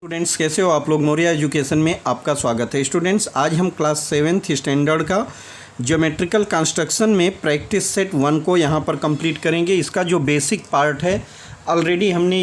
Students, कैसे हो आप लोग। मौर्य एजुकेशन में आपका स्वागत है। स्टूडेंट्स, आज हम क्लास 7th स्टैंडर्ड का ज्योमेट्रिकल कंस्ट्रक्शन में प्रैक्टिस सेट 1 को यहाँ पर कंप्लीट करेंगे। इसका जो बेसिक पार्ट है ऑलरेडी हमने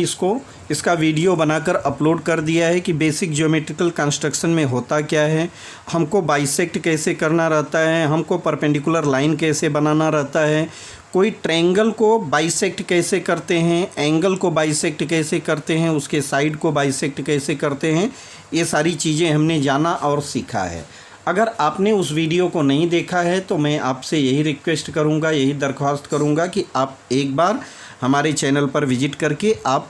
इसका वीडियो बनाकर अपलोड कर दिया है कि बेसिक ज्योमेट्रिकल कंस्ट्रक्शन में होता क्या है, हमको बाइसेक्ट कैसे करना रहता है, हमको परपेंडिकुलर लाइन कैसे बनाना रहता है, कोई ट्रायंगल को बाइसेक्ट कैसे करते हैं, एंगल को बाइसेक्ट कैसे करते हैं, उसके साइड को बाइसेक्ट कैसे करते हैं, ये सारी चीज़ें हमने जाना और सीखा है। अगर आपने उस वीडियो को नहीं देखा है तो मैं आपसे यही रिक्वेस्ट करूंगा, यही दरख्वास्त करूंगा कि आप एक बार हमारे चैनल पर विजिट करके आप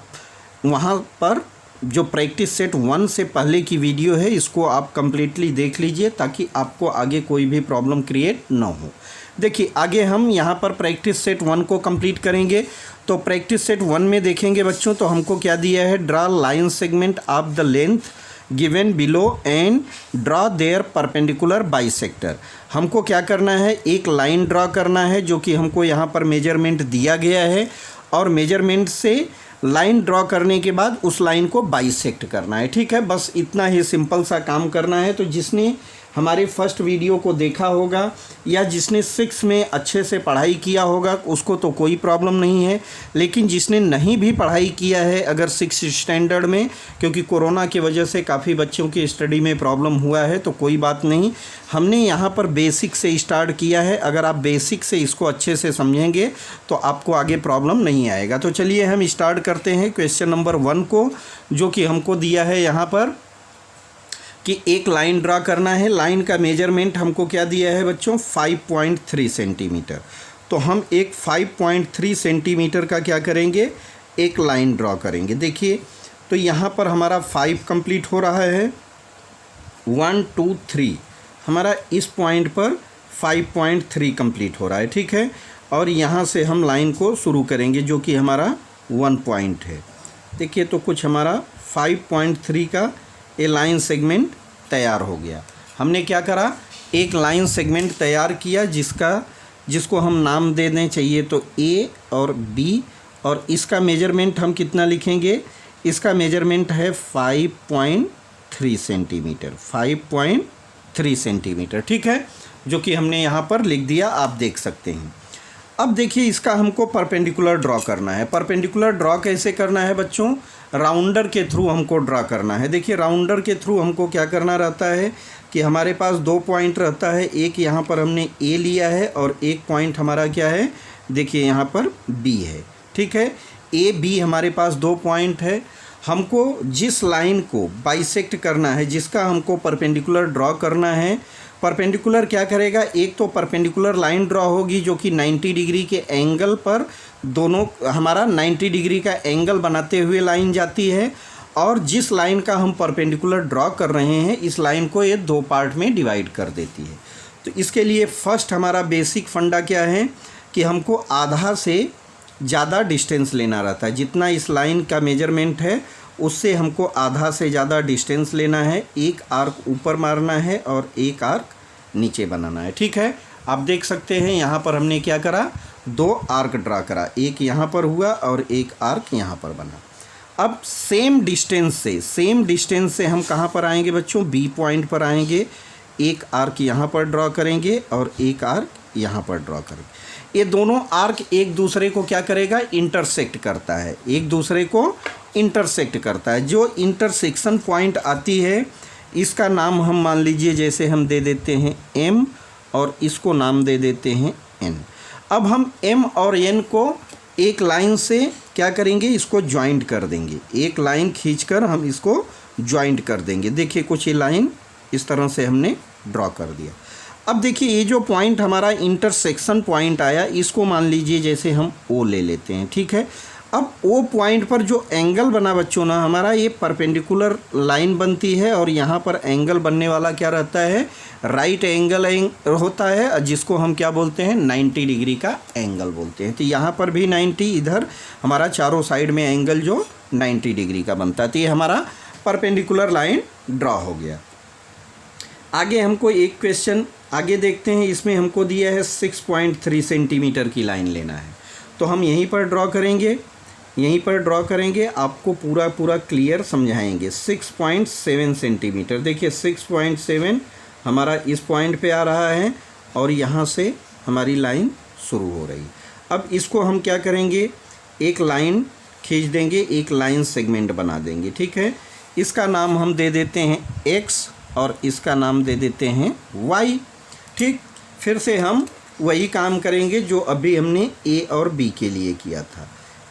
वहां पर जो प्रैक्टिस सेट 1 से पहले की वीडियो है इसको आप कम्प्लीटली देख लीजिए ताकि आपको आगे कोई भी प्रॉब्लम क्रिएट ना हो। देखिए, आगे हम यहाँ पर प्रैक्टिस सेट 1 को कंप्लीट करेंगे। तो प्रैक्टिस सेट 1 में देखेंगे बच्चों, तो हमको क्या दिया है, draw line segment of the length given below and draw their perpendicular bisector. हमको क्या करना है, एक लाइन ड्रा करना है जो कि हमको यहाँ पर मेजरमेंट दिया गया है और मेजरमेंट से लाइन ड्रॉ करने के बाद उस लाइन को बाइसेक्ट करना है। ठीक है, बस इतना ही सिंपल सा काम करना है। तो जिसने हमारे फर्स्ट वीडियो को देखा होगा या जिसने 6 में अच्छे से पढ़ाई किया होगा उसको तो कोई प्रॉब्लम नहीं है, लेकिन जिसने नहीं भी पढ़ाई किया है अगर 6 स्टैंडर्ड में, क्योंकि कोरोना की वजह से काफ़ी बच्चों की स्टडी में प्रॉब्लम हुआ है, तो कोई बात नहीं, हमने यहाँ पर बेसिक से स्टार्ट किया है। अगर आप बेसिक से इसको अच्छे से समझेंगे तो आपको आगे प्रॉब्लम नहीं आएगा। तो चलिए हम स्टार्ट करते हैं क्वेश्चन नंबर 1 को, जो कि हमको दिया है यहाँ पर कि एक लाइन ड्रा करना है। लाइन का मेजरमेंट हमको क्या दिया है बच्चों, 5.3 सेंटीमीटर। तो हम एक 5.3 सेंटीमीटर का क्या करेंगे, एक लाइन ड्रॉ करेंगे। देखिए, तो यहाँ पर हमारा 5 कंप्लीट हो रहा है, 1 2 3 हमारा इस पॉइंट पर 5.3 कंप्लीट हो रहा है। ठीक है, और यहाँ से हम लाइन को शुरू करेंगे जो कि हमारा 1 पॉइंट है। देखिए, तो कुछ हमारा 5.3 का ये लाइन सेगमेंट तैयार हो गया। हमने क्या करा, एक लाइन सेगमेंट तैयार किया जिसको हम नाम दे दें चाहिए तो ए और बी, और इसका मेजरमेंट हम कितना लिखेंगे, इसका मेजरमेंट है 5.3 सेंटीमीटर, 5.3 सेंटीमीटर। ठीक है, जो कि हमने यहाँ पर लिख दिया, आप देख सकते हैं। अब देखिए, इसका हमको परपेंडिकुलर ड्रॉ करना है। परपेंडिकुलर ड्रॉ कैसे करना है बच्चों, राउंडर के थ्रू हमको ड्रा करना है। देखिए, राउंडर के थ्रू हमको क्या करना रहता है कि हमारे पास 2 पॉइंट रहता है, एक यहाँ पर हमने ए लिया है और एक पॉइंट हमारा क्या है, देखिए यहाँ पर बी है। ठीक है, ए बी हमारे पास 2 पॉइंट है। हमको जिस लाइन को बाइसेक्ट करना है, जिसका हमको परपेंडिकुलर ड्रॉ करना है, परपेंडिकुलर क्या करेगा, एक तो परपेंडिकुलर लाइन ड्रॉ होगी जो कि 90 डिग्री के एंगल पर, दोनों हमारा 90 डिग्री का एंगल बनाते हुए लाइन जाती है, और जिस लाइन का हम परपेंडिकुलर ड्रॉ कर रहे हैं इस लाइन को ये 2 पार्ट में डिवाइड कर देती है। तो इसके लिए फर्स्ट हमारा बेसिक फंडा क्या है कि हमको आधा से ज़्यादा डिस्टेंस लेना रहता है। जितना इस लाइन का मेजरमेंट है उससे हमको आधा से ज़्यादा डिस्टेंस लेना है। एक आर्क ऊपर मारना है और एक आर्क नीचे बनाना है। ठीक है, आप देख सकते हैं यहाँ पर हमने क्या करा, 2 आर्क ड्रा करा, एक यहाँ पर हुआ और एक आर्क यहाँ पर बना। अब सेम डिस्टेंस से हम कहाँ पर आएंगे बच्चों, बी पॉइंट पर आएंगे। एक आर्क यहाँ पर ड्रॉ करेंगे और एक आर्क यहाँ पर ड्रॉ करेंगे। ये दोनों आर्क एक दूसरे को क्या करेगा, इंटरसेक्ट करता है, एक दूसरे को इंटरसेक्ट करता है। जो इंटरसेक्शन पॉइंट आती है इसका नाम हम मान लीजिए, जैसे हम दे देते हैं M और इसको नाम दे देते हैं N। अब हम M और N को एक लाइन से क्या करेंगे, इसको ज्वाइंट कर देंगे। एक लाइन खींचकर हम इसको ज्वाइंट कर देंगे। देखिए, कुछ ये लाइन इस तरह से हमने ड्रॉ कर दिया। अब देखिए, ये जो पॉइंट हमारा इंटरसेक्शन पॉइंट आया, इसको मान लीजिए जैसे हम O ले लेते हैं। ठीक है, अब O पॉइंट पर जो एंगल बना बच्चों ना हमारा, ये परपेंडिकुलर लाइन बनती है और यहाँ पर एंगल बनने वाला क्या रहता है, राइट एंगल होता है, जिसको हम क्या बोलते हैं, 90 डिग्री का एंगल बोलते हैं। तो यहाँ पर भी 90, इधर हमारा चारों साइड में एंगल जो 90 डिग्री का बनता है। तो ये हमारा परपेंडिकुलर लाइन ड्रॉ हो गया। आगे हमको एक क्वेश्चन आगे देखते हैं, इसमें हमको दिया है 6.3 सेंटीमीटर की लाइन लेना है। तो हम यहीं पर ड्रॉ करेंगे। यहीं पर ड्रॉ करेंगे, आपको पूरा पूरा क्लियर समझाएंगे। 6.7 सेंटीमीटर, देखिए 6.7 हमारा इस पॉइंट पे आ रहा है और यहाँ से हमारी लाइन शुरू हो रही। अब इसको हम क्या करेंगे, एक लाइन खींच देंगे, एक लाइन सेगमेंट बना देंगे, ठीक है। इसका नाम हम दे देते हैं x और इसका नाम दे देते हैं y, ठीक। फिर से हम वही काम करेंगे जो अभी हमने a और b के लिए किया था।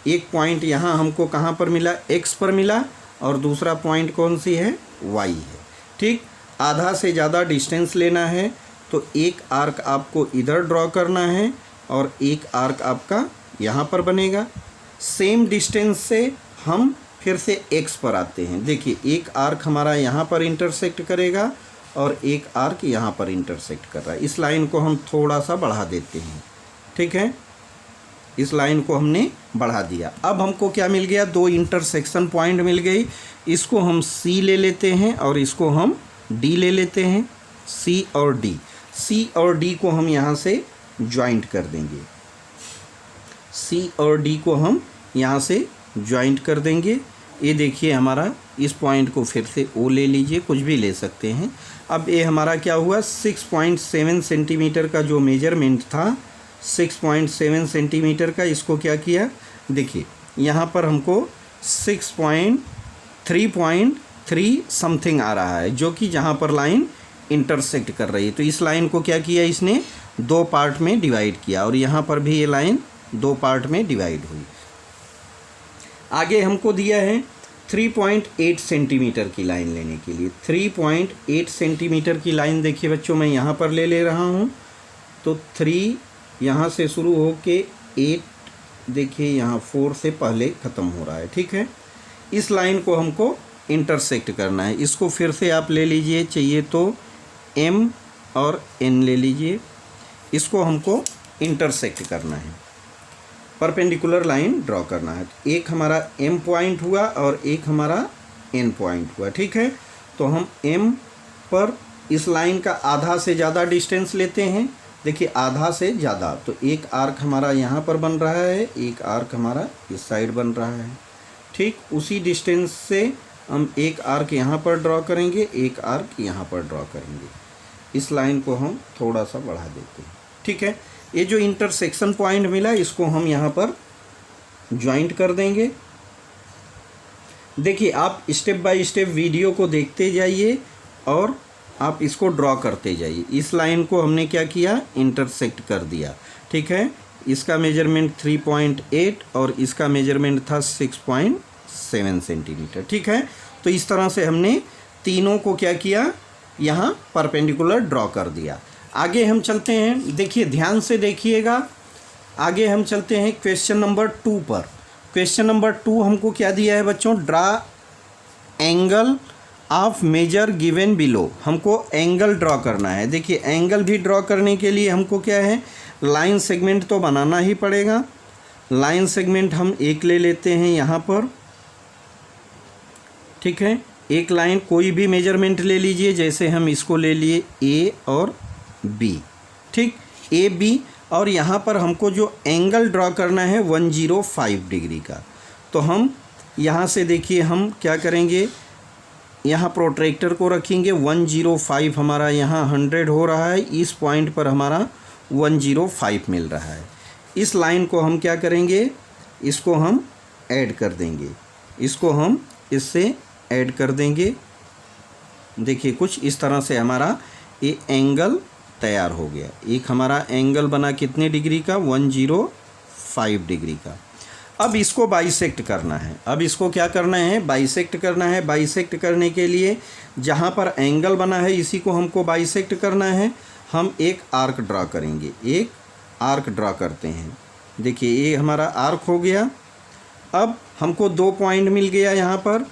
एक पॉइंट यहाँ हमको कहाँ पर मिला, x पर मिला, और दूसरा पॉइंट कौन सी है, y है, ठीक। आधा से ज़्यादा डिस्टेंस लेना है तो एक आर्क आपको इधर ड्रॉ करना है और एक आर्क आपका यहाँ पर बनेगा। सेम डिस्टेंस से हम फिर से x पर आते हैं। देखिए एक आर्क हमारा यहाँ पर इंटरसेक्ट करेगा और एक आर्क यहाँ पर इंटरसेक्ट कर रहा है। इस लाइन को हम थोड़ा सा बढ़ा देते हैं, ठीक है। इस लाइन को हमने बढ़ा दिया। अब हमको क्या मिल गया, दो इंटरसेक्शन पॉइंट मिल गई। इसको हम C ले लेते हैं और इसको हम D ले लेते हैं, C और D। C और D को हम यहाँ से ज्वाइंट कर देंगे, C और D को हम यहाँ से ज्वाइंट कर देंगे। ये देखिए हमारा इस पॉइंट को फिर से O ले लीजिए, कुछ भी ले सकते हैं। अब ये हमारा क्या हुआ, 6.7 सेंटीमीटर का जो मेजरमेंट था, 6.7 सेंटीमीटर का, इसको क्या किया, देखिए यहाँ पर हमको 3.3 समथिंग आ रहा है, जो कि जहाँ पर लाइन इंटरसेक्ट कर रही है। तो इस लाइन को क्या किया, इसने दो पार्ट में डिवाइड किया और यहाँ पर भी ये लाइन दो पार्ट में डिवाइड हुई। आगे हमको दिया है 3.8 सेंटीमीटर की लाइन लेने के लिए। 3.8 सेंटीमीटर की लाइन देखिए बच्चों, मैं यहाँ पर ले रहा हूँ। तो 3 यहाँ से शुरू हो के 8, देखिए यहाँ 4 से पहले ख़त्म हो रहा है, ठीक है। इस लाइन को हमको इंटरसेक्ट करना है। इसको फिर से आप ले लीजिए, चाहिए तो M और N ले लीजिए। इसको हमको इंटरसेक्ट करना है, परपेंडिकुलर लाइन ड्रॉ करना है। एक हमारा M पॉइंट हुआ और एक हमारा N पॉइंट हुआ, ठीक है। तो हम M पर इस लाइन का आधा से ज़्यादा डिस्टेंस लेते हैं। देखिए आधा से ज़्यादा, तो एक आर्क हमारा यहाँ पर बन रहा है, एक आर्क हमारा इस साइड बन रहा है, ठीक। उसी डिस्टेंस से हम एक आर्क यहाँ पर ड्रॉ करेंगे, एक आर्क यहाँ पर ड्रॉ करेंगे। इस लाइन को हम थोड़ा सा बढ़ा देते हैं, ठीक है। ये जो इंटरसेक्शन पॉइंट मिला, इसको हम यहाँ पर ज्वाइंट कर देंगे। देखिए आप स्टेप बाय स्टेप वीडियो को देखते जाइए और आप इसको ड्रॉ करते जाइए। इस लाइन को हमने क्या किया, इंटरसेक्ट कर दिया, ठीक है। इसका मेजरमेंट 3.8 और इसका मेजरमेंट था 6.7 सेंटीमीटर, ठीक है। तो इस तरह से हमने तीनों को क्या किया, यहाँ परपेंडिकुलर ड्रॉ कर दिया। आगे हम चलते हैं, देखिए ध्यान से देखिएगा। आगे हम चलते हैं क्वेश्चन नंबर 2 पर। क्वेश्चन नंबर 2 हमको क्या दिया है बच्चों, draw angle of measure given below. हमको एंगल ड्रॉ करना है। देखिए एंगल भी ड्रॉ करने के लिए हमको क्या है, लाइन सेगमेंट तो बनाना ही पड़ेगा। लाइन सेगमेंट हम एक ले लेते हैं यहाँ पर, ठीक है। एक लाइन कोई भी मेजरमेंट ले लीजिए, जैसे हम इसको ले लिए A और B, ठीक, AB। और यहाँ पर हमको जो एंगल ड्रॉ करना है 105 डिग्री का। तो हम यहाँ से देखिए हम क्या करेंगे, यहाँ प्रोट्रैक्टर को रखेंगे। 105 हमारा यहाँ 100 हो रहा है, इस पॉइंट पर हमारा 105 मिल रहा है। इस लाइन को हम क्या करेंगे, इसको हम ऐड कर देंगे, इसको हम इससे ऐड कर देंगे। देखिए कुछ इस तरह से हमारा ये एंगल तैयार हो गया। एक हमारा एंगल बना कितने डिग्री का, 105 डिग्री का। अब इसको बाइसेक्ट करना है। अब इसको क्या करना है, बाइसेक्ट करना है। बाइसेक्ट करने के लिए जहाँ पर एंगल बना है इसी को हमको बाइसेक्ट करना है। हम एक आर्क ड्रा करेंगे, एक आर्क ड्रा करते हैं। देखिए ये हमारा आर्क हो गया। अब हमको दो पॉइंट मिल गया यहाँ पर,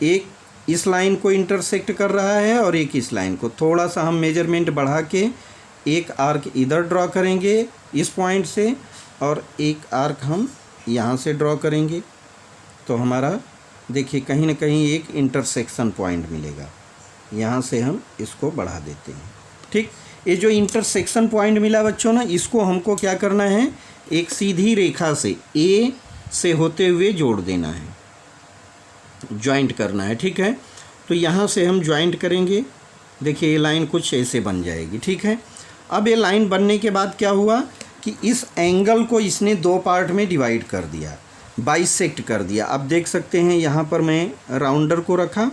एक इस लाइन को इंटरसेक्ट कर रहा है और एक इस लाइन को। थोड़ा सा हम मेजरमेंट बढ़ा के एक आर्क इधर ड्रॉ करेंगे इस पॉइंट से और एक आर्क हम यहाँ से ड्रॉ करेंगे। तो हमारा देखिए कहीं ना कहीं एक इंटरसेक्शन पॉइंट मिलेगा। यहाँ से हम इसको बढ़ा देते हैं, ठीक। ये जो इंटरसेक्शन पॉइंट मिला बच्चों ना, इसको हमको क्या करना है, एक सीधी रेखा से A से होते हुए जोड़ देना है, जॉइंट करना है। ठीक है, तो यहाँ से हम जॉइंट करेंगे। देखिए ये लाइन कुछ ऐसे बन जाएगी। ठीक है, अब ये लाइन बनने के बाद क्या हुआ कि इस एंगल को इसने दो पार्ट में डिवाइड कर दिया, बाइसेक्ट कर दिया। आप देख सकते हैं यहाँ पर मैं राउंडर को रखा।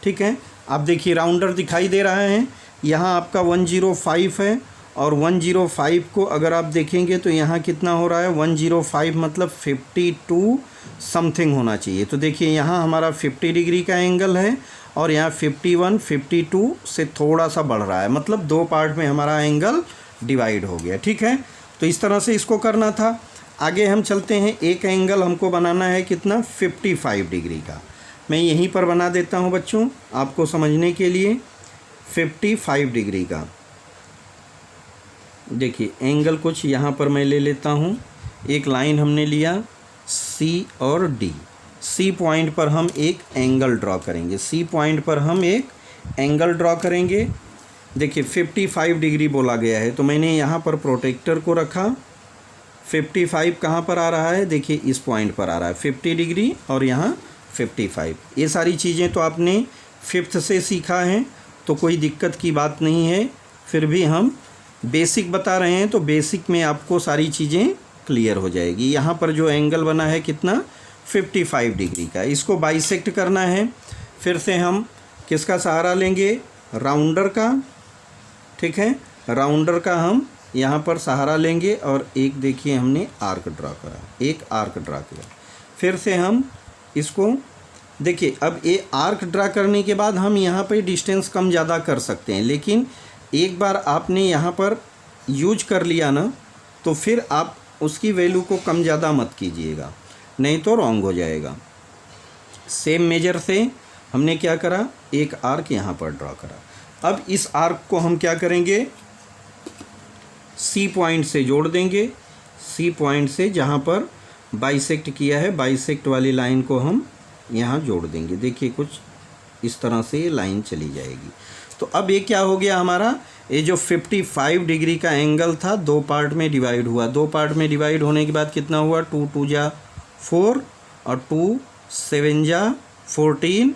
ठीक है, आप देखिए राउंडर दिखाई दे रहा है, यहाँ आपका 105 है और 105 को अगर आप देखेंगे तो यहाँ कितना हो रहा है, 105 मतलब 52 समथिंग होना चाहिए। तो देखिए यहाँ हमारा 50 डिग्री का एंगल है और यहाँ 51 52 से थोड़ा सा बढ़ रहा है, मतलब दो पार्ट में हमारा एंगल डिवाइड हो गया। ठीक है, तो इस तरह से इसको करना था। आगे हम चलते हैं, एक एंगल हमको बनाना है कितना, 55 डिग्री का। मैं यहीं पर बना देता हूँ बच्चों आपको समझने के लिए, 55 डिग्री का। देखिए एंगल कुछ यहाँ पर मैं ले लेता हूँ। एक लाइन हमने लिया C और D। C पॉइंट पर हम एक एंगल ड्रॉ करेंगे, C पॉइंट पर हम एक एंगल ड्रॉ करेंगे। देखिए 55 डिग्री बोला गया है, तो मैंने यहाँ पर प्रोटेक्टर को रखा। 55 कहाँ पर आ रहा है, देखिए इस पॉइंट पर आ रहा है 50 डिग्री और यहाँ 55। ये सारी चीज़ें तो आपने 5th से सीखा है, तो कोई दिक्कत की बात नहीं है। फिर भी हम बेसिक बता रहे हैं, तो बेसिक में आपको सारी चीज़ें क्लियर हो जाएगी। यहाँ पर जो एंगल बना है कितना, 55 डिग्री का, इसको बाइसेक्ट करना है। फिर से हम किसका सहारा लेंगे, राउंडर का। ठीक है, राउंडर का हम यहाँ पर सहारा लेंगे और एक देखिए हमने आर्क ड्रा करा, एक आर्क ड्रा किया। फिर से हम इसको देखिए, अब ये आर्क ड्रा करने के बाद हम यहाँ पे डिस्टेंस कम ज़्यादा कर सकते हैं, लेकिन एक बार आपने यहाँ पर यूज कर लिया ना, तो फिर आप उसकी वैल्यू को कम ज़्यादा मत कीजिएगा, नहीं तो रॉन्ग हो जाएगा। सेम मेजर से हमने क्या करा, एक आर्क यहाँ पर ड्रा करा। अब इस आर्क को हम क्या करेंगे, C पॉइंट से जोड़ देंगे। C पॉइंट से जहाँ पर बाइसेक्ट किया है, बाइसेक्ट वाली लाइन को हम यहाँ जोड़ देंगे। देखिए कुछ इस तरह से ये लाइन चली जाएगी। तो अब ये क्या हो गया हमारा, ये जो 55 डिग्री का एंगल था दो पार्ट में डिवाइड हुआ। दो पार्ट में डिवाइड होने के बाद कितना हुआ, 2 2 जा 4 और 2 7 जा 14,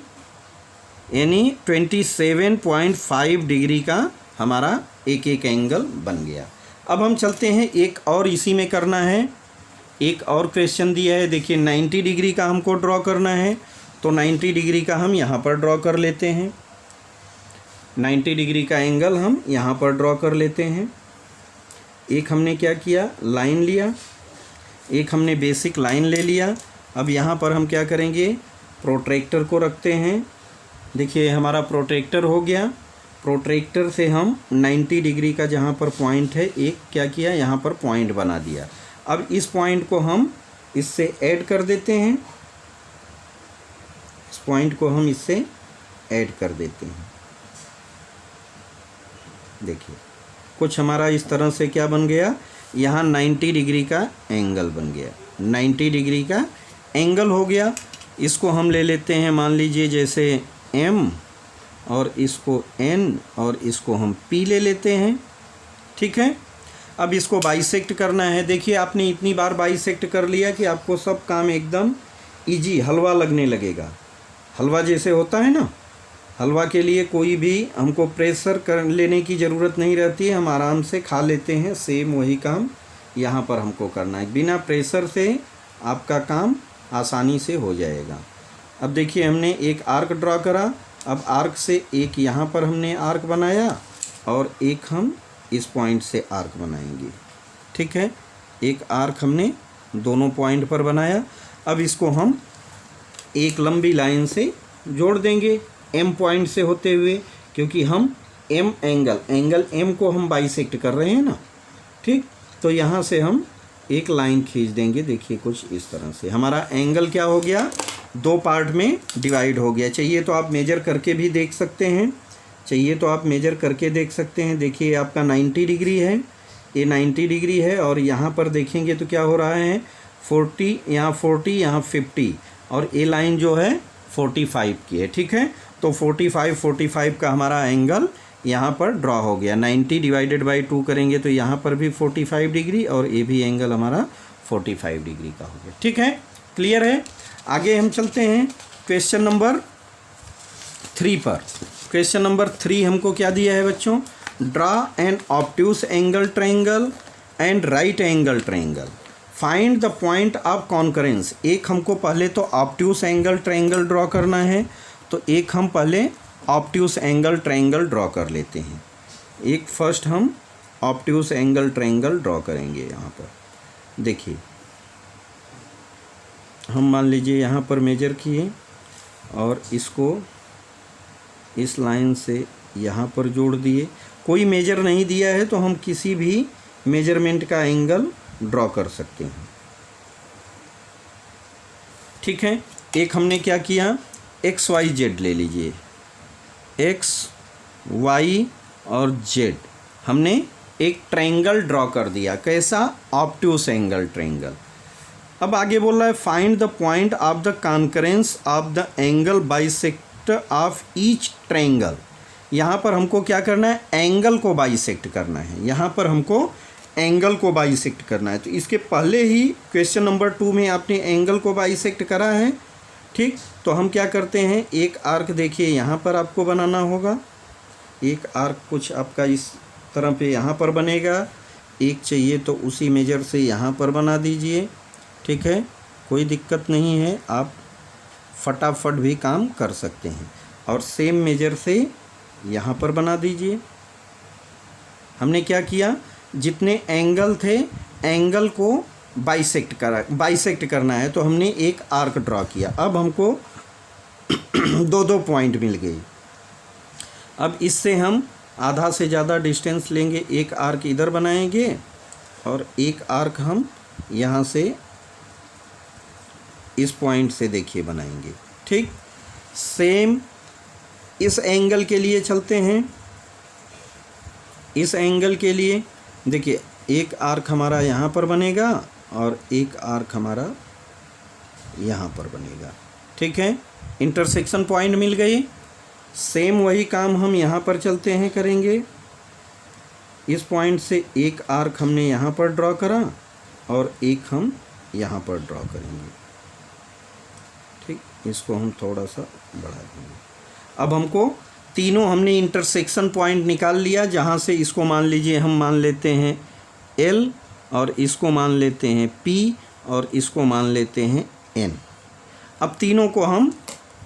यानी 27.5 डिग्री का हमारा एक एक एंगल बन गया। अब हम चलते हैं, एक और इसी में करना है। एक और क्वेश्चन दिया है, देखिए 90 डिग्री का हमको ड्रॉ करना है, तो 90 डिग्री का हम यहाँ पर ड्रॉ कर लेते हैं। 90 डिग्री का एंगल हम यहाँ पर ड्रॉ कर लेते हैं। एक हमने क्या किया, लाइन लिया, एक हमने बेसिक लाइन ले लिया। अब यहाँ पर हम क्या करेंगे, प्रोट्रैक्टर को रखते हैं। देखिए हमारा प्रोट्रैक्टर हो गया। प्रोट्रैक्टर से हम 90 डिग्री का जहाँ पर पॉइंट है, एक क्या किया, यहाँ पर पॉइंट बना दिया। अब इस पॉइंट को हम इससे ऐड कर देते हैं, इस पॉइंट को हम इससे ऐड कर देते हैं। देखिए कुछ हमारा इस तरह से क्या बन गया, यहाँ 90 डिग्री का एंगल बन गया। 90 डिग्री का एंगल हो गया। इसको हम ले लेते हैं, मान लीजिए जैसे M और इसको N और इसको हम P ले लेते हैं। ठीक है, अब इसको बाइसेक्ट करना है। देखिए आपने इतनी बार बाइसेक्ट कर लिया कि आपको सब काम एकदम इजी, हलवा लगने लगेगा। हलवा जैसे होता है ना, हलवा के लिए कोई भी हमको प्रेशर कर लेने की ज़रूरत नहीं रहती है, हम आराम से खा लेते हैं। सेम वही काम यहाँ पर हमको करना है, बिना प्रेशर से आपका काम आसानी से हो जाएगा। अब देखिए हमने एक आर्क ड्रॉ करा। अब आर्क से एक यहाँ पर हमने आर्क बनाया और एक हम इस पॉइंट से आर्क बनाएंगे। ठीक है, एक आर्क हमने दोनों पॉइंट पर बनाया। अब इसको हम एक लंबी लाइन से जोड़ देंगे M पॉइंट से होते हुए, क्योंकि हम M एंगल M को हम बाइसेक्ट कर रहे हैं ना। ठीक, तो यहाँ से हम एक लाइन खींच देंगे। देखिए कुछ इस तरह से हमारा एंगल क्या हो गया, दो पार्ट में डिवाइड हो गया। चाहिए तो आप मेजर करके भी देख सकते हैं, चाहिए तो आप मेजर करके देख सकते हैं। देखिए आपका 90 डिग्री है, ये 90 डिग्री है और यहाँ पर देखेंगे तो क्या हो रहा है, 40 यहाँ 40 यहाँ 50 और ये लाइन जो है 45 की है। ठीक है, तो 45 का हमारा एंगल यहाँ पर ड्रॉ हो गया। 90 डिवाइडेड बाई 2 करेंगे तो यहाँ पर भी 45 डिग्री और ये भी एंगल हमारा 45 डिग्री का हो गया। ठीक है, क्लियर है। आगे हम चलते हैं क्वेश्चन नंबर 3 पर। क्वेश्चन नंबर 3 हमको क्या दिया है बच्चों? Draw N obtuse angle triangle and right angle triangle, find the point of concurrence. एक हमको पहले तो ऑब्ट्यूज एंगल ट्रायंगल ड्रॉ करना है, तो एक हम पहले ऑब्ट्यूज एंगल ट्रायंगल ड्रॉ कर लेते हैं। एक फर्स्ट हम ऑब्ट्यूज एंगल ट्रायंगल ड्रॉ करेंगे। यहाँ पर देखिए, हम मान लीजिए यहाँ पर मेजर किए और इसको इस लाइन से यहाँ पर जोड़ दिए। कोई मेजर नहीं दिया है तो हम किसी भी मेजरमेंट का एंगल ड्रॉ कर सकते हैं। ठीक है, एक हमने क्या किया, एक्स वाई जेड ले लीजिए, एक्स वाई और जेड हमने एक ट्रायंगल ड्रॉ कर दिया। कैसा? Obtuse angle triangle. अब आगे बोल रहा है find the point of the concurrence of the angle bisect of each triangle. यहाँ पर हमको क्या करना है? एंगल को बाइसेक्ट करना है। यहाँ पर हमको एंगल को बाइसेक्ट करना है। तो इसके पहले ही क्वेश्चन नंबर 2 में आपने एंगल को बाइसेक्ट करा है। ठीक, तो हम क्या करते हैं, एक आर्क देखिए यहाँ पर आपको बनाना होगा। एक आर्क कुछ आपका इस तरह पे यहाँ पर बनेगा। एक चाहिए तो उसी मेजर से यहाँ पर बना दीजिए। ठीक है, कोई दिक्कत नहीं है, आप फटाफट भी काम कर सकते हैं। और सेम मेजर से यहाँ पर बना दीजिए। हमने क्या किया, जितने एंगल थे एंगल को बाइसेक्ट करना है, तो हमने एक आर्क ड्रॉ किया। अब हमको 2 पॉइंट मिल गई। अब इससे हम आधा से ज़्यादा डिस्टेंस लेंगे। एक आर्क इधर बनाएंगे और एक आर्क हम यहाँ से इस पॉइंट से देखिए बनाएंगे। ठीक, सेम इस एंगल के लिए चलते हैं। इस एंगल के लिए देखिए, एक आर्क हमारा यहाँ पर बनेगा और एक आर्क हमारा यहाँ पर बनेगा। ठीक है, इंटरसेक्शन पॉइंट मिल गई। सेम वही काम हम यहाँ पर चलते हैं, करेंगे। इस पॉइंट से एक आर्क हमने यहाँ पर ड्रॉ करा और एक हम यहाँ पर ड्रॉ करेंगे। ठीक, इसको हम थोड़ा सा बढ़ा देंगे। अब हमको तीनों हमने इंटरसेक्शन पॉइंट निकाल लिया, जहाँ से इसको मान लीजिए हम मान लेते हैं L और इसको मान लेते हैं P और इसको मान लेते हैं N। अब तीनों को हम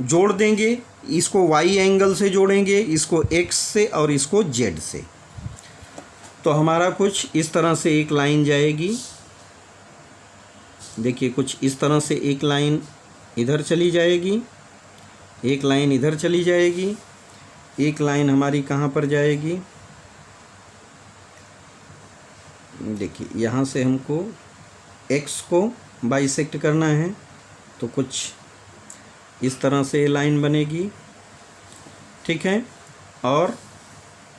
जोड़ देंगे। इसको Y एंगल से जोड़ेंगे, इसको X से और इसको Z से। तो हमारा कुछ इस तरह से एक लाइन जाएगी। देखिए, कुछ इस तरह से एक लाइन इधर चली जाएगी, एक लाइन इधर चली जाएगी, एक लाइन हमारी कहाँ पर जाएगी? देखिए, यहाँ से हमको X को बाइसेक्ट करना है, तो कुछ इस तरह से लाइन बनेगी। ठीक है, और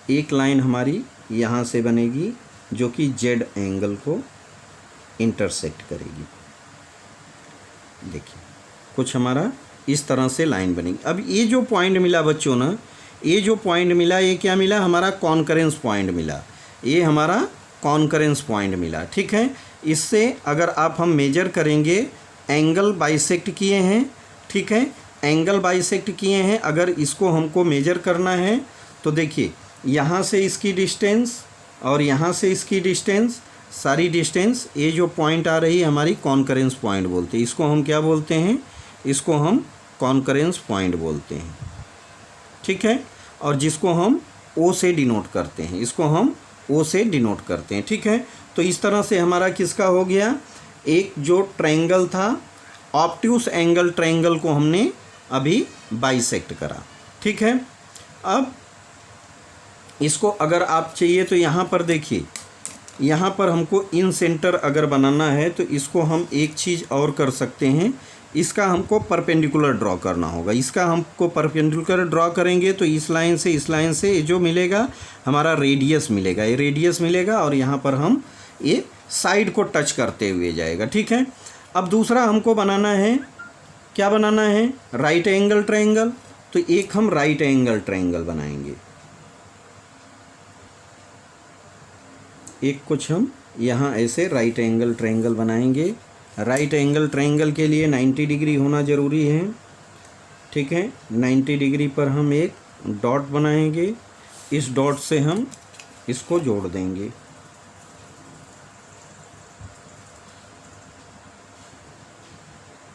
एक लाइन हमारी यहाँ से बनेगी जो कि Z एंगल को इंटरसेक्ट करेगी। देखिए, कुछ हमारा इस तरह से लाइन बनेगी। अब ये जो पॉइंट मिला बच्चों ना, ये जो पॉइंट मिला, ये क्या मिला? हमारा कॉन्करेंस पॉइंट मिला। ये हमारा कॉन्करेंस पॉइंट मिला। ठीक है, इससे अगर आप हम मेजर करेंगे, एंगल बाइसेक्ट किए हैं। ठीक है, एंगल बाइसेक्ट किए हैं। अगर इसको हमको मेजर करना है तो देखिए, यहाँ से इसकी डिस्टेंस और यहाँ से इसकी डिस्टेंस, सारी डिस्टेंस, ये जो पॉइंट आ रही है हमारी कॉन्करेंस पॉइंट बोलते हैं। इसको हम क्या बोलते हैं? इसको हम कॉन्करेंस पॉइंट बोलते हैं। ठीक है, और जिसको हम O से डिनोट करते हैं, इसको हम O से डिनोट करते हैं। ठीक है, तो इस तरह से हमारा किसका हो गया? एक जो ट्रायंगल था, ऑब्ट्यूज एंगल ट्रायंगल को हमने अभी बाइसेक्ट करा। ठीक है, अब इसको अगर आप चाहिए तो यहाँ पर देखिए, यहाँ पर हमको इन सेंटर अगर बनाना है तो इसको हम एक चीज़ और कर सकते हैं। इसका हमको परपेंडिकुलर ड्रॉ करना होगा। इसका हमको परपेंडिकुलर ड्रॉ करेंगे तो इस लाइन से जो मिलेगा हमारा रेडियस मिलेगा, ये रेडियस मिलेगा और यहाँ पर हम ये साइड को टच करते हुए जाएगा। ठीक है, अब दूसरा हमको बनाना है, क्या बनाना है? Right angle triangle. तो एक हम राइट एंगल ट्रायंगल बनाएंगे, एक कुछ हम यहाँ ऐसे राइट एंगल ट्रायंगल बनाएंगे। राइट एंगल ट्रायंगल के लिए 90 डिग्री होना ज़रूरी है, ठीक है। 90 डिग्री पर हम एक डॉट बनाएंगे, इस डॉट से हम इसको जोड़ देंगे।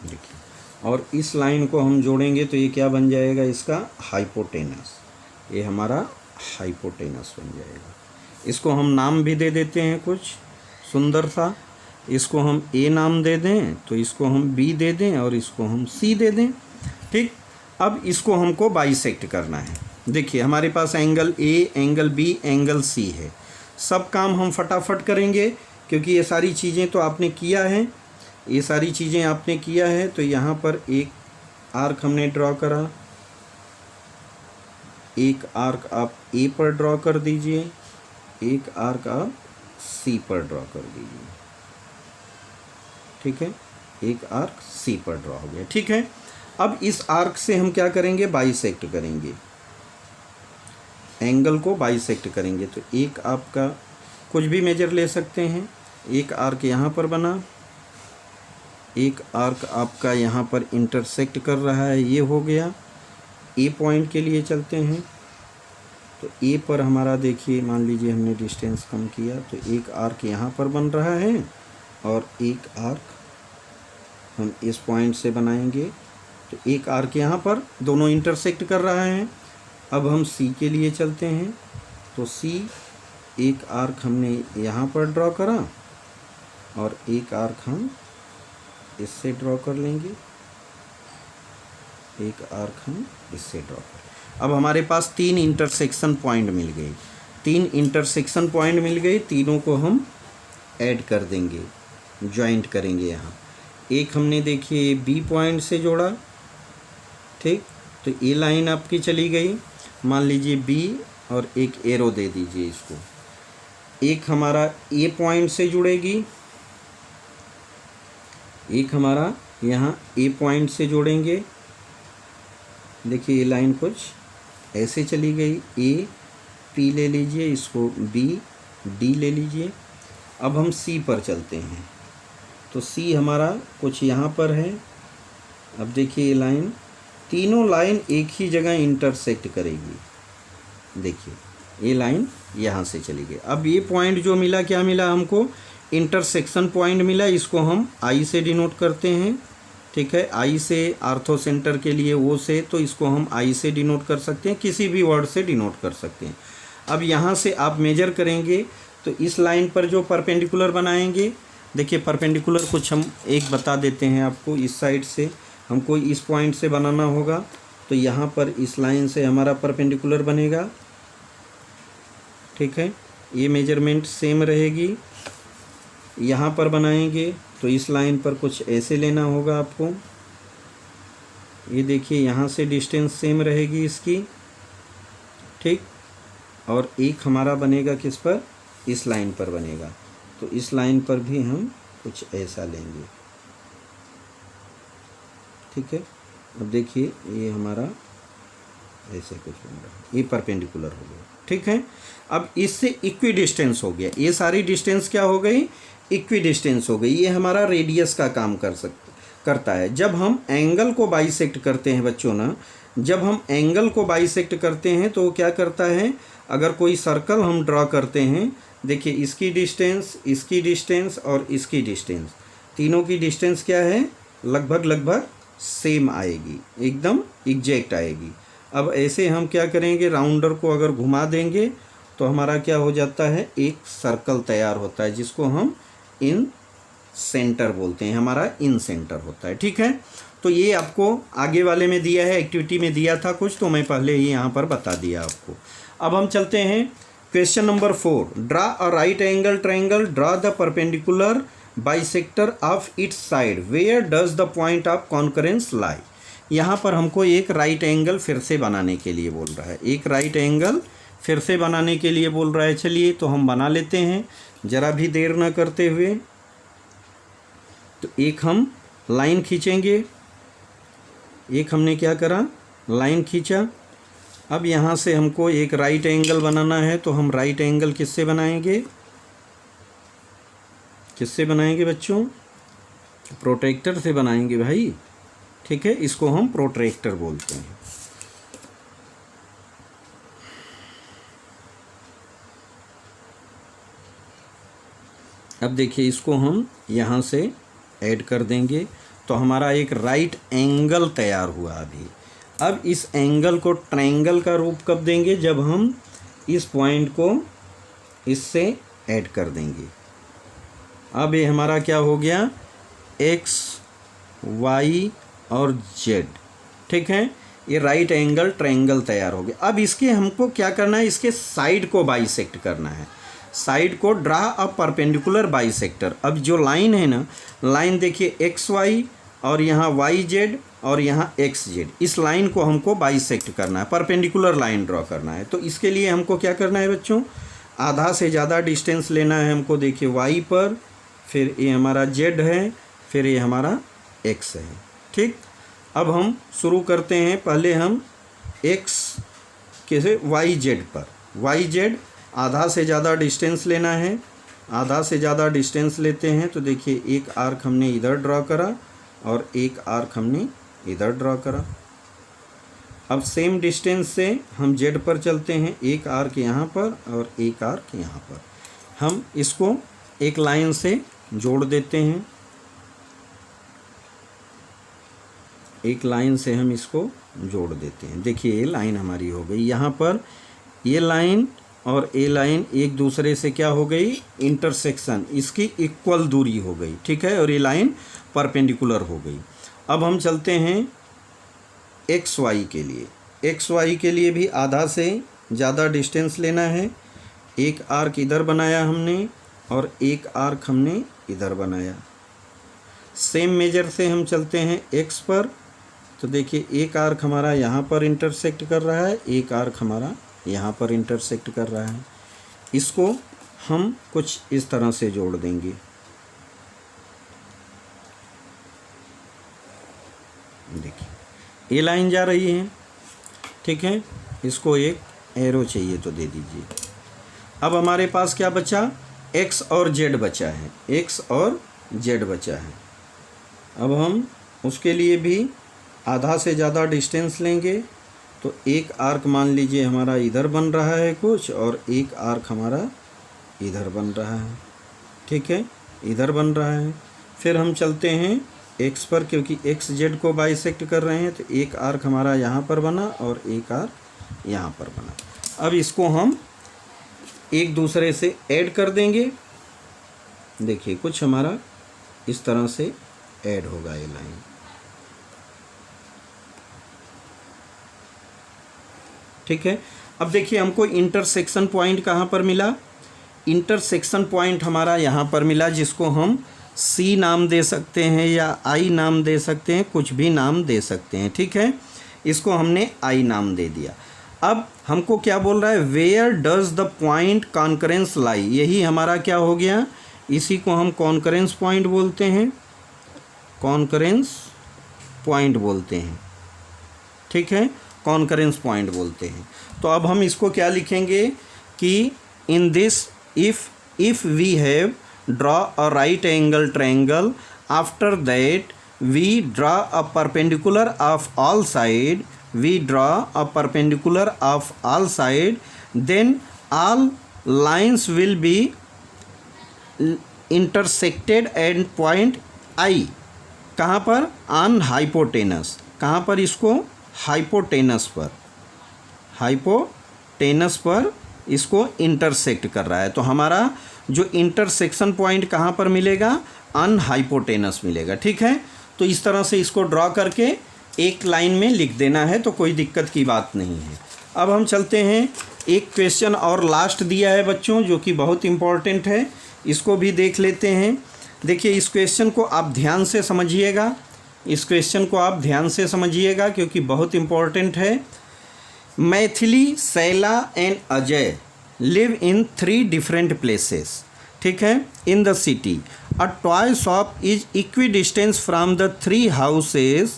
देखिए, और इस लाइन को हम जोड़ेंगे तो ये क्या बन जाएगा, इसका हाइपोटेनस। ये हमारा हाइपोटेनस बन जाएगा। इसको हम नाम भी दे देते हैं कुछ सुंदर सा। इसको हम ए नाम दे दें, तो इसको हम बी दे दें, और इसको हम सी दे दें, ठीक। अब इसको हमको बाइसेक्ट करना है। देखिए, हमारे पास angle A, angle B, angle C है। सब काम हम फटाफट करेंगे क्योंकि ये सारी चीज़ें तो आपने किया है, ये सारी चीज़ें आपने किया है। तो यहाँ पर एक आर्क हमने ड्रॉ करा, एक आर्क आप ए पर ड्रॉ कर दीजिए, एक आर्क आप सी पर ड्रॉ कर दीजिए, ठीक है। एक आर्क सी पर ड्रॉ हो गया, ठीक है। अब इस आर्क से हम क्या करेंगे, बाइसेक्ट करेंगे, एंगल को बाइसेक्ट करेंगे। तो एक आपका कुछ भी मेजर ले सकते हैं। एक आर्क यहाँ पर बना, एक आर्क आपका यहाँ पर इंटरसेक्ट कर रहा है, ये हो गया। ए पॉइंट के लिए चलते हैं। तो ए पर हमारा देखिए, मान लीजिए हमने डिस्टेंस कम किया, तो एक आर्क यहाँ पर बन रहा है और एक आर्क हम इस पॉइंट से बनाएंगे। तो एक आर्क यहाँ पर दोनों इंटरसेक्ट कर रहा है। अब हम सी के लिए चलते हैं। तो सी, एक आर्क हमने यहाँ पर ड्रॉ करा और एक आर्क हम इससे ड्रॉ कर लेंगे, एक आर्क हम इससे ड्रॉ कर। अब हमारे पास 3 इंटरसेक्शन पॉइंट मिल गए, 3 इंटरसेक्शन पॉइंट मिल गए। तीनों को हम ऐड कर देंगे, जॉइंट करेंगे। यहाँ एक हमने देखिए बी पॉइंट से जोड़ा, ठीक। तो ये लाइन आपकी चली गई, मान लीजिए बी, और एक एरो दे दीजिए इसको। एक हमारा ए पॉइंट से जुड़ेगी, एक हमारा यहाँ ए पॉइंट से जोड़ेंगे। देखिए ये लाइन कुछ ऐसे चली गई। ए पी ले लीजिए, इसको बी डी ले लीजिए। अब हम सी पर चलते हैं। तो सी हमारा कुछ यहाँ पर है। अब देखिए ये लाइन, तीनों लाइन एक ही जगह इंटरसेक्ट करेगी। देखिए ये लाइन यहाँ से चली गई। अब ये पॉइंट जो मिला, क्या मिला हमको, इंटरसेक्शन पॉइंट मिला। इसको हम आई से डिनोट करते हैं, ठीक है। आई से आर्थो सेंटर के लिए ओ से, तो इसको हम आई से डिनोट कर सकते हैं, किसी भी वर्ड से डिनोट कर सकते हैं। अब यहाँ से आप मेजर करेंगे तो इस लाइन पर जो परपेंडिकुलर बनाएंगे, देखिए परपेंडिकुलर कुछ हम एक बता देते हैं आपको। इस साइड से हमको इस पॉइंट से बनाना होगा, तो यहाँ पर इस लाइन से हमारा परपेंडिकुलर बनेगा, ठीक है। ये मेजरमेंट सेम रहेगी। यहाँ पर बनाएंगे तो इस लाइन पर कुछ ऐसे लेना होगा आपको। ये देखिए यहाँ से डिस्टेंस सेम रहेगी इसकी, ठीक। और एक हमारा बनेगा किस पर, इस लाइन पर बनेगा। तो इस लाइन पर भी हम कुछ ऐसा लेंगे, ठीक है। अब देखिए ये हमारा ऐसे कुछ बन रहा है, ये परपेंडिकुलर हो गया, ठीक है। अब इससे इक्वी डिस्टेंस हो गया। ये सारी डिस्टेंस क्या हो गई, इक्वी डिस्टेंस हो गई। ये हमारा रेडियस का काम करता है। जब हम एंगल को बाइसेक्ट करते हैं बच्चों ना, जब हम एंगल को बाइसेक्ट करते हैं तो वो क्या करता है, अगर कोई सर्कल हम ड्रॉ करते हैं, देखिए इसकी डिस्टेंस और इसकी डिस्टेंस, तीनों की डिस्टेंस क्या है, लगभग सेम आएगी, एकदम एग्जैक्ट आएगी। अब ऐसे हम क्या करेंगे, राउंडर को अगर घुमा देंगे तो हमारा क्या हो जाता है, एक सर्कल तैयार होता है, जिसको हम इन सेंटर बोलते हैं, हमारा इन सेंटर होता है, ठीक है। तो ये आपको आगे वाले में दिया है, एक्टिविटी में दिया था कुछ, तो मैं पहले ही यहाँ पर बता दिया आपको। अब हम चलते हैं question number 4। Draw a right angle triangle, draw the perpendicular bisector of its side, where does the point of concurrence lie. यहाँ पर हमको एक राइट एंगल फिर से बनाने के लिए बोल रहा है, एक राइट एंगल फिर से बनाने के लिए बोल रहा है। चलिए तो हम बना लेते हैं ज़रा भी देर न करते हुए। तो एक हम लाइन खींचेंगे, एक हमने क्या करा, लाइन खींचा। अब यहाँ से हमको एक राइट एंगल बनाना है, तो हम राइट एंगल किससे बनाएंगे, किससे बनाएंगे बच्चों? प्रोट्रैक्टर से बनाएंगे भाई, ठीक है। इसको हम प्रोट्रैक्टर बोलते हैं। अब देखिए इसको हम यहाँ से ऐड कर देंगे तो हमारा एक राइट एंगल तैयार हुआ अभी। अब इस एंगल को ट्रायंगल का रूप कब देंगे? जब हम इस पॉइंट को इससे ऐड कर देंगे। अब ये हमारा क्या हो गया? एक्स, वाई और जेड, ठीक है। ये राइट एंगल ट्रायंगल तैयार हो गया। अब इसके हमको क्या करना है? इसके साइड को बाइसेक्ट करना है। साइड को ड्रा अ परपेंडिकुलर बाइसेक्टर। अब जो लाइन है ना, लाइन देखिए एक्स वाई और यहाँ वाई जेड और यहाँ एक्स जेड, इस लाइन को हमको बाइसेक्ट करना है, परपेंडिकुलर लाइन ड्रॉ करना है। तो इसके लिए हमको क्या करना है बच्चों? आधा से ज़्यादा डिस्टेंस लेना है हमको। देखिए वाई पर, फिर ये हमारा जेड है, फिर ये हमारा एक्स है, ठीक। अब हम शुरू करते हैं। पहले हम एक्स कैसे, वाई जेड पर, वाई जेड आधा से ज़्यादा डिस्टेंस लेना है। आधा से ज़्यादा डिस्टेंस लेते हैं तो देखिए एक आर्क हमने इधर ड्रॉ करा और एक आर्क हमने इधर ड्रॉ करा। अब सेम डिस्टेंस से हम जेड पर चलते हैं, एक आर्क यहाँ पर और एक आर्क यहाँ पर। हम इसको एक लाइन से जोड़ देते हैं, एक लाइन से हम इसको जोड़ देते हैं। देखिए ये लाइन हमारी हो गई। यहाँ पर ये लाइन और ये लाइन एक दूसरे से क्या हो गई? इंटरसेक्शन, इसकी इक्वल दूरी हो गई, ठीक है। और ये लाइन परपेंडिकुलर हो गई। अब हम चलते हैं एक्स वाई के लिए। एक्स वाई के लिए भी आधा से ज़्यादा डिस्टेंस लेना है। एक आर्क इधर बनाया हमने और एक आर्क हमने इधर बनाया। सेम मेजर से हम चलते हैं एक्स पर, तो देखिए एक आर्क हमारा यहाँ पर इंटरसेक्ट कर रहा है, एक आर्क हमारा यहाँ पर इंटरसेक्ट कर रहा है। इसको हम कुछ इस तरह से जोड़ देंगे। देखिए ये लाइन जा रही है, ठीक है। इसको एक एरो चाहिए तो दे दीजिए। अब हमारे पास क्या बचा? एक्स और जेड बचा है, एक्स और जेड बचा है। अब हम उसके लिए भी आधा से ज़्यादा डिस्टेंस लेंगे। तो एक आर्क मान लीजिए हमारा इधर बन रहा है कुछ, और एक आर्क हमारा इधर बन रहा है, ठीक है, इधर बन रहा है। फिर हम चलते हैं एक्स पर, क्योंकि एक्स जेड को बाइसेक्ट कर रहे हैं, तो एक आर्क हमारा यहाँ पर बना और एक आर्क यहाँ पर बना। अब इसको हम एक दूसरे से ऐड कर देंगे। देखिए कुछ हमारा इस तरह से ऐड होगा ये लाइन, ठीक है। अब देखिए हमको इंटरसेक्शन पॉइंट कहाँ पर मिला? इंटरसेक्शन पॉइंट हमारा यहाँ पर मिला, जिसको हम सी नाम दे सकते हैं या आई नाम दे सकते हैं, कुछ भी नाम दे सकते हैं, ठीक है। इसको हमने आई नाम दे दिया। अब हमको क्या बोल रहा है? Where does the point concurrence lie. यही हमारा क्या हो गया? इसी को हम कॉन्करेंस पॉइंट बोलते हैं, कॉन्करेंस पॉइंट बोलते हैं, ठीक है, कॉन्करेंस पॉइंट बोलते हैं। तो अब हम इसको क्या लिखेंगे कि in this if we have draw a right angle triangle, after that we draw a perpendicular of all side, we draw a perpendicular of all side, then all lines will be intersected at point I. कहाँ पर? On hypotenuse. कहाँ पर? इसको hypotenuse पर, hypotenuse पर इसको intersect कर रहा है। तो हमारा जो इंटरसेक्शन पॉइंट कहाँ पर मिलेगा? ऑन हाइपोटेनस मिलेगा, ठीक है। तो इस तरह से इसको ड्रॉ करके एक लाइन में लिख देना है, तो कोई दिक्कत की बात नहीं है। अब हम चलते हैं, एक क्वेश्चन और लास्ट दिया है बच्चों, जो कि बहुत इम्पॉर्टेंट है, इसको भी देख लेते हैं। देखिए इस क्वेश्चन को आप ध्यान से समझिएगा, इस क्वेश्चन को आप ध्यान से समझिएगा क्योंकि बहुत इम्पॉर्टेंट है। Maithili, Shaila and Ajay live in 3 different places, ठीक है, in the city. A toy shop is equidistance from the 3 houses,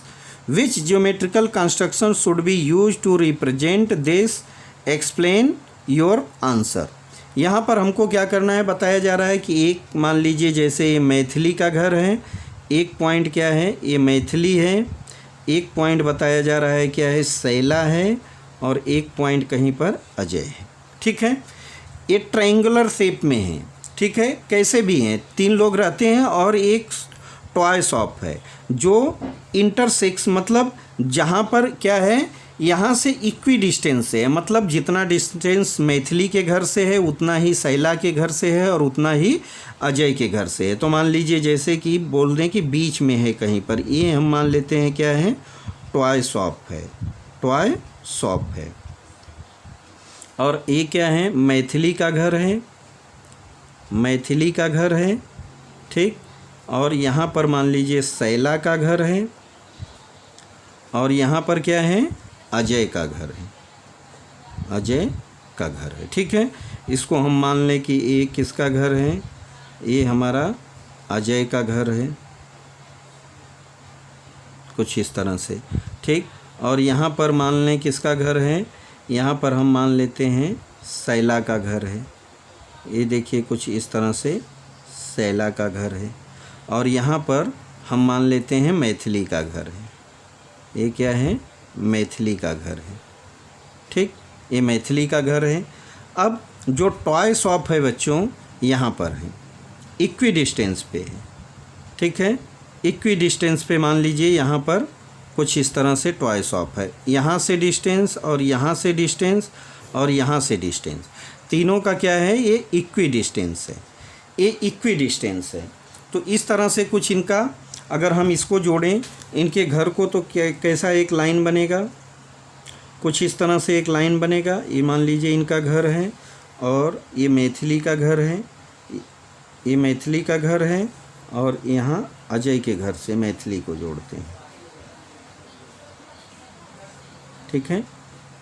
which geometrical construction should be use to represent this, explain your answer. यहाँ पर हमको क्या करना है, बताया जा रहा है कि एक मान लीजिए जैसे ये मैथिली का घर है, एक पॉइंट क्या है, ये मैथिली है, एक पॉइंट बताया जा रहा है क्या है, शैला है, और एक पॉइंट कहीं पर अजय है। ठीक है, ये ट्रायंगुलर शेप में है। ठीक है, कैसे भी हैं, 3 लोग रहते हैं और एक टॉय शॉप है जो इंटरसेक्स, मतलब जहाँ पर क्या है, यहाँ से इक्वी डिस्टेंस है, मतलब जितना डिस्टेंस मैथिली के घर से है उतना ही शैला के घर से है और उतना ही अजय के घर से है। तो मान लीजिए जैसे कि बोल दें कि बीच में है कहीं पर, ये हम मान लेते हैं क्या है, टॉय शॉप है, टॉय शॉप है। और ये क्या है, मैथिली का घर है, मैथिली का घर है। ठीक, और यहाँ पर मान लीजिए शैला का घर है, और यहाँ पर क्या है, अजय का घर है, अजय का घर है। ठीक है, इसको हम मान लें कि ये किसका घर है, ये हमारा अजय का घर है, कुछ इस तरह से। ठीक, और यहाँ पर मान लें किसका घर है, यहाँ पर हम मान लेते हैं शैला का घर है, ये देखिए कुछ इस तरह से शैला का घर है। और यहाँ पर हम मान लेते हैं मैथिली का घर है, ये क्या है, मैथिली का घर है। ठीक, ये मैथिली का घर है। अब जो टॉय शॉप है बच्चों, यहाँ पर है, इक्वी डिस्टेंस पे है। ठीक है, इक्वी डिस्टेंस पे मान लीजिए यहाँ पर कुछ इस तरह से टॉय शॉप है, यहाँ से डिस्टेंस और यहाँ से डिस्टेंस और यहाँ से डिस्टेंस, तीनों का क्या है, ये इक्वी डिस्टेंस है, ये इक्वी डिस्टेंस है। तो इस तरह से कुछ इनका, अगर हम इसको जोड़ें इनके घर को, तो कैसा एक लाइन बनेगा, कुछ इस तरह से एक लाइन बनेगा। ये मान लीजिए इनका घर है और ये मैथिली का घर है, ये मैथिली का घर है, और यहाँ अजय के घर से मैथिली को जोड़ते हैं। ठीक है,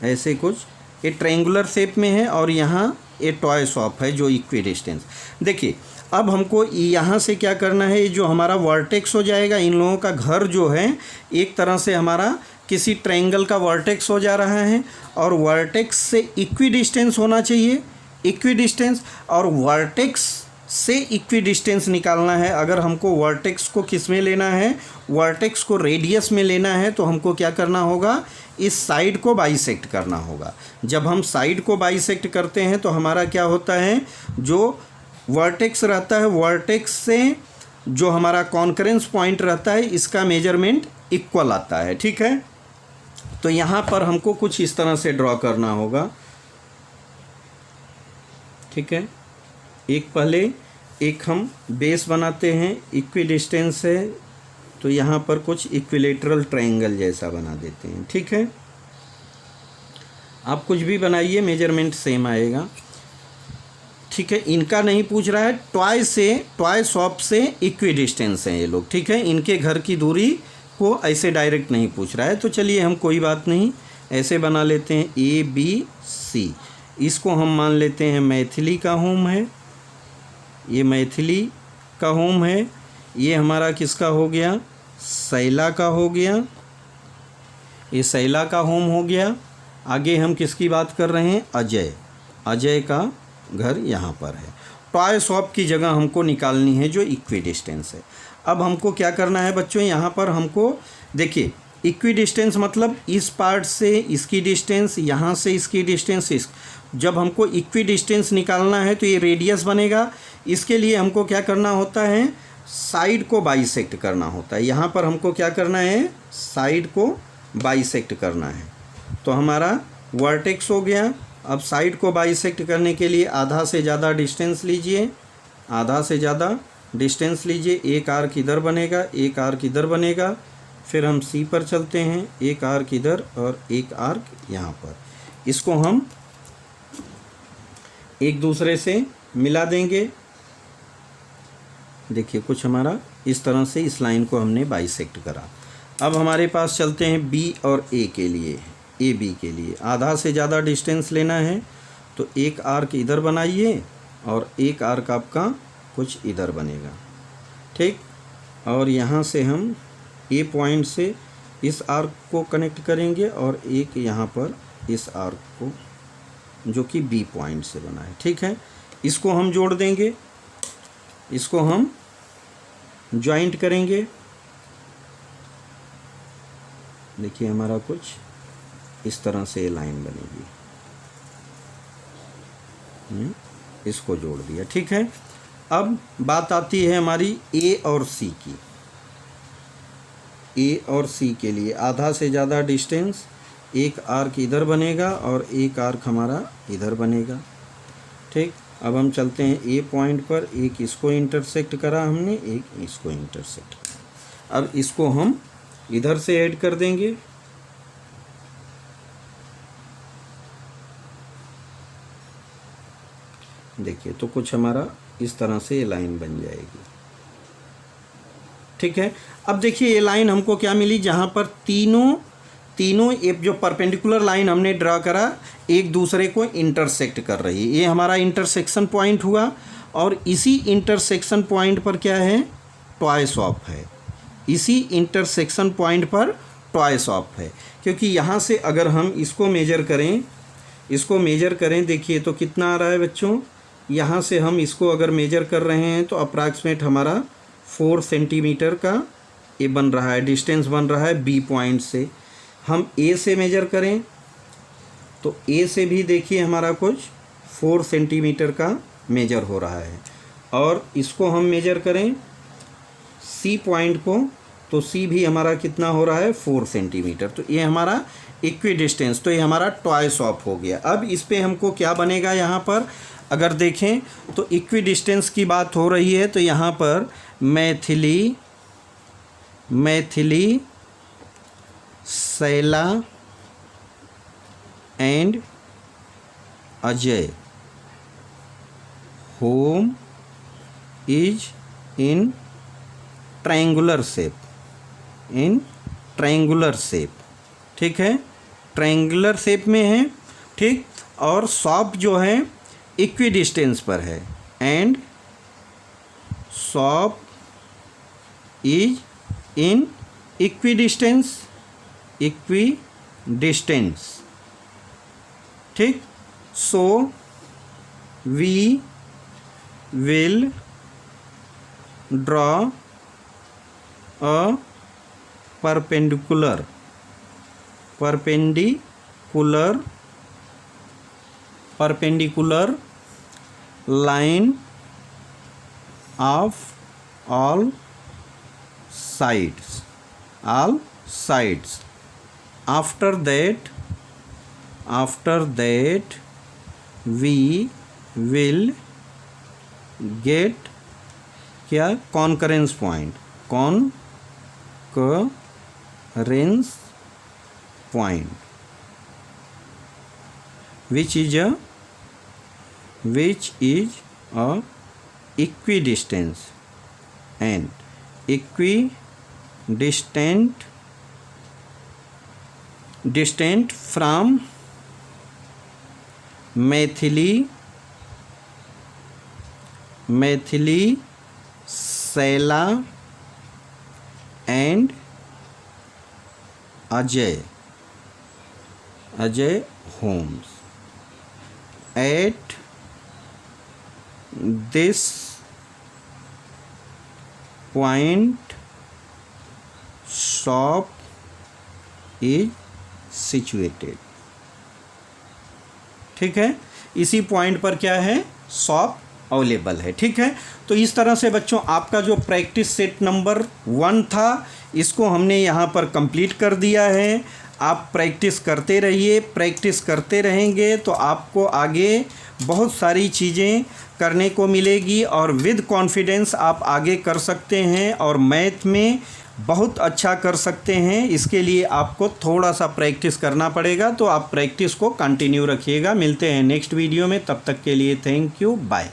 ऐसे कुछ ये ट्रायंगुलर शेप में है, और यहाँ ये टॉय शॉप है जो इक्वी डिस्टेंस। देखिए अब हमको यहाँ से क्या करना है, जो हमारा वर्टेक्स हो जाएगा, इन लोगों का घर जो है एक तरह से हमारा किसी ट्रायंगल का वर्टेक्स हो जा रहा है, और वर्टेक्स से इक्वी डिस्टेंस होना चाहिए, इक्वी डिस्टेंस, और वर्टेक्स से इक्वी डिस्टेंस निकालना है। अगर हमको वर्टेक्स को किस में लेना है, वर्टेक्स को रेडियस में लेना है, तो हमको क्या करना होगा, इस साइड को बाइसेक्ट करना होगा। जब हम साइड को बाइसेक्ट करते हैं तो हमारा क्या होता है, जो वर्टेक्स रहता है, वर्टेक्स से जो हमारा कॉन्करेंस पॉइंट रहता है, इसका मेजरमेंट इक्वल आता है। ठीक है, तो यहाँ पर हमको कुछ इस तरह से ड्रॉ करना होगा। ठीक है, एक पहले एक हम बेस बनाते हैं, इक्वी डिस्टेंस है, तो यहाँ पर कुछ इक्विलेटरल ट्रायंगल जैसा बना देते हैं। ठीक है, आप कुछ भी बनाइए, मेजरमेंट सेम आएगा। ठीक है, इनका नहीं पूछ रहा है, टॉय शॉप से इक्वी डिस्टेंस हैं ये लोग। ठीक है, इनके घर की दूरी को ऐसे डायरेक्ट नहीं पूछ रहा है, तो चलिए हम कोई बात नहीं ऐसे बना लेते हैं, ABC। इसको हम मान लेते हैं मैथिली का होम है, ये मैथिली का होम है, ये हमारा किसका हो गया, शैला का हो गया, ये शैला का होम हो गया। आगे हम किसकी बात कर रहे हैं, अजय, अजय का घर यहाँ पर है। टॉय शॉप की जगह हमको निकालनी है जो इक्वी डिस्टेंस है। अब हमको क्या करना है बच्चों, यहाँ पर हमको देखिए इक्वी डिस्टेंस मतलब इस पार्ट से इसकी डिस्टेंस, यहाँ से इसकी डिस्टेंस, जब हमको इक्वी डिस्टेंस निकालना है तो ये रेडियस बनेगा। इसके लिए हमको क्या करना होता है, साइड को बाइसेक्ट करना होता है। यहाँ पर हमको क्या करना है, साइड को बाइसेक्ट करना है। तो हमारा वर्टेक्स हो गया। अब साइड को बाइसेक्ट करने के लिए आधा से ज़्यादा डिस्टेंस लीजिए, आधा से ज़्यादा डिस्टेंस लीजिए। एक आर्क इधर बनेगा, एक आर्क इधर बनेगा। फिर हम सी पर चलते हैं, एक आर्क इधर और एक आर्क यहाँ पर। इसको हम एक दूसरे से मिला देंगे। देखिए कुछ हमारा इस तरह से इस लाइन को हमने बाइसेक्ट करा। अब हमारे पास चलते हैं बी और ए के लिए, ए बी के लिए आधा से ज़्यादा डिस्टेंस लेना है। तो एक आर्क इधर बनाइए और एक आर्क आपका कुछ इधर बनेगा, ठीक। और यहाँ से हम ए पॉइंट से इस आर्क को कनेक्ट करेंगे और एक यहाँ पर इस आर्क को जो कि बी पॉइंट से बना है, ठीक है। इसको हम जोड़ देंगे, इसको हम ज्वाइंट करेंगे। देखिए हमारा कुछ इस तरह से लाइन बनेगी। इसको जोड़ दिया, ठीक है। अब बात आती है हमारी ए और सी की। ए और सी के लिए आधा से ज़्यादा डिस्टेंस, एक आर्क इधर बनेगा और एक आर्क हमारा इधर बनेगा, ठीक। अब हम चलते हैं ए पॉइंट पर, एक इसको इंटरसेक्ट करा हमने, एक इसको इंटरसेक्ट करा। अब इसको हम इधर से ऐड कर देंगे, देखिए तो कुछ हमारा इस तरह से ये लाइन बन जाएगी, ठीक है। अब देखिए ये लाइन हमको क्या मिली, जहाँ पर तीनों एक जो परपेंडिकुलर लाइन हमने ड्रा करा एक दूसरे को इंटरसेक्ट कर रही है, ये हमारा इंटरसेक्शन पॉइंट हुआ। और इसी इंटरसेक्शन पॉइंट पर क्या है, ट्वाइस ऑफ है, इसी इंटरसेक्शन पॉइंट पर ट्वाइस ऑफ है। क्योंकि यहाँ से अगर हम इसको मेजर करें, देखिए तो कितना आ रहा है बच्चों, यहाँ से हम इसको अगर मेजर कर रहे हैं तो अप्रॉक्सीमेट हमारा 4 सेंटीमीटर का ये बन रहा है, डिस्टेंस बन रहा है बी पॉइंट से। हम ए से मेजर करें तो ए से भी देखिए हमारा कुछ 4 सेंटीमीटर का मेजर हो रहा है। और इसको हम मेजर करें सी पॉइंट को तो सी भी हमारा कितना हो रहा है, 4 सेंटीमीटर। तो ये हमारा इक्वी डिस्टेंस, तो ये हमारा ट्वाइस ऑफ हो गया। अब इस पे हमको क्या बनेगा, यहाँ पर अगर देखें तो इक्वी डिस्टेंस की बात हो रही है, तो यहाँ पर Maithili Shaila and Ajay home is in triangular shape, ठीक है, ट्रायंगुलर शेप में है, ठीक। और शॉप जो है इक्वी डिस्टेंस पर है, and shop is in equidistance, ठीक। So we will draw a perpendicular line of all sides. After that we will get क्या, concurrence point, which is a equidistant and distant from Maithili Shaila and Ajay homes at this point shop is situated, ठीक है। इसी point पर क्या है, shop available है, ठीक है। तो इस तरह से बच्चों आपका जो प्रैक्टिस सेट नंबर 1 था इसको हमने यहाँ पर कंप्लीट कर दिया है। आप प्रैक्टिस करते रहिए, प्रैक्टिस करते रहेंगे तो आपको आगे बहुत सारी चीज़ें करने को मिलेगी और विद कॉन्फिडेंस आप आगे कर सकते हैं और मैथ में बहुत अच्छा कर सकते हैं। इसके लिए आपको थोड़ा सा प्रैक्टिस करना पड़ेगा, तो आप प्रैक्टिस को कंटिन्यू रखिएगा। मिलते हैं नेक्स्ट वीडियो में, तब तक के लिए थैंक यू, बाय।